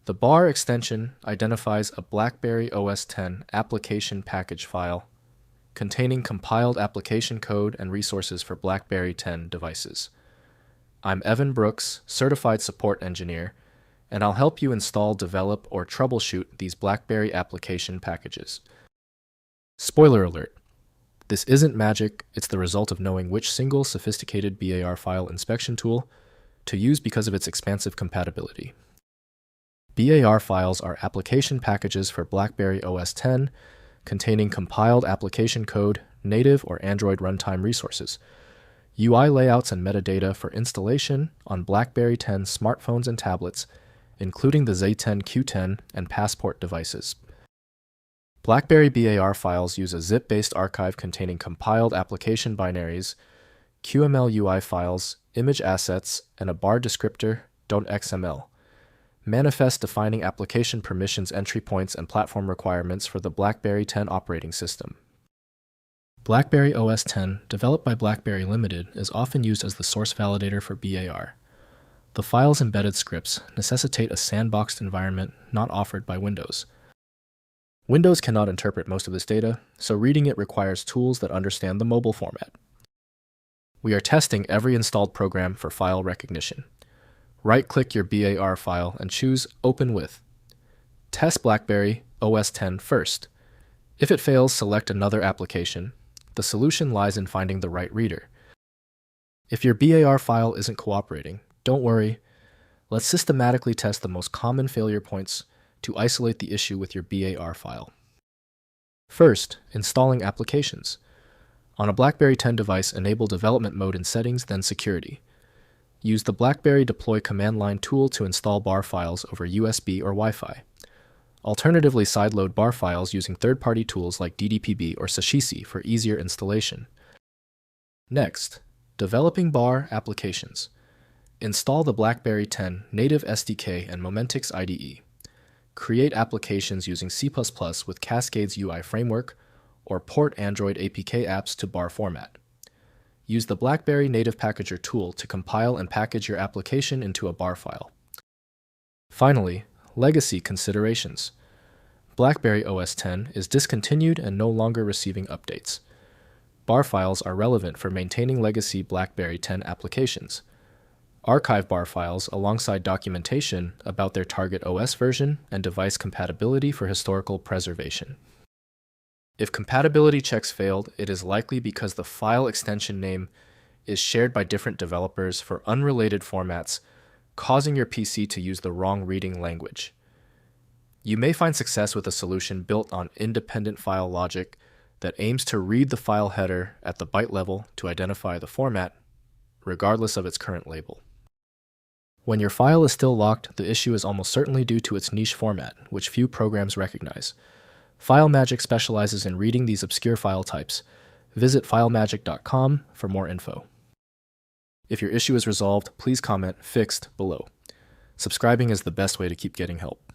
The BAR extension identifies a BlackBerry OS X application package file containing compiled application code and resources for BlackBerry 10 devices. I'm Evan Brooks, Certified Support Engineer, and I'll help you install, develop, or troubleshoot these BlackBerry application packages. Spoiler alert. This isn't magic, it's the result of knowing which single sophisticated BAR file inspection tool to use because of its expansive compatibility. BAR files are application packages for BlackBerry OS X containing compiled application code, native or Android runtime resources, UI layouts and metadata for installation on BlackBerry 10 smartphones and tablets, including the Z10 Q10 and Passport devices. BlackBerry BAR files use a zip-based archive containing compiled application binaries, QML UI files, image assets, and a bar-descriptor.xml. Manifest defining application permissions, entry points, and platform requirements for the BlackBerry 10 operating system. BlackBerry OS X, developed by BlackBerry Limited, is often used as the source validator for BAR. The file's embedded scripts necessitate a sandboxed environment not offered by Windows. Windows cannot interpret most of this data, so reading it requires tools that understand the mobile format. We are testing every installed program for file recognition. Right-click your BAR file and choose Open With. Test BlackBerry OS X first. If it fails, select another application. The solution lies in finding the right reader. If your BAR file isn't cooperating, don't worry. Let's systematically test the most common failure points to isolate the issue with your BAR file. First, installing applications. On a BlackBerry 10 device, enable development mode in Settings, then Security. Use the BlackBerry Deploy command line tool to install BAR files over USB or Wi-Fi. Alternatively, sideload BAR files using third-party tools like DDPB or Sachesi for easier installation. Next, developing BAR applications. Install the BlackBerry 10 native SDK and Momentix IDE. Create applications using C++ with Cascades UI framework, or port Android APK apps to BAR format. Use the BlackBerry Native Packager tool to compile and package your application into a BAR file. Finally, legacy considerations. BlackBerry OS X is discontinued and no longer receiving updates. BAR files are relevant for maintaining legacy BlackBerry 10 applications. Archive BAR files alongside documentation about their target OS version and device compatibility for historical preservation. If compatibility checks failed, it is likely because the file extension name is shared by different developers for unrelated formats, causing your PC to use the wrong reading language. You may find success with a solution built on independent file logic that aims to read the file header at the byte level to identify the format, regardless of its current label. When your file is still locked, the issue is almost certainly due to its niche format, which few programs recognize. FileMagick specializes in reading these obscure file types. Visit filemagick.com for more info. If your issue is resolved, please comment "Fixed" below. Subscribing is the best way to keep getting help.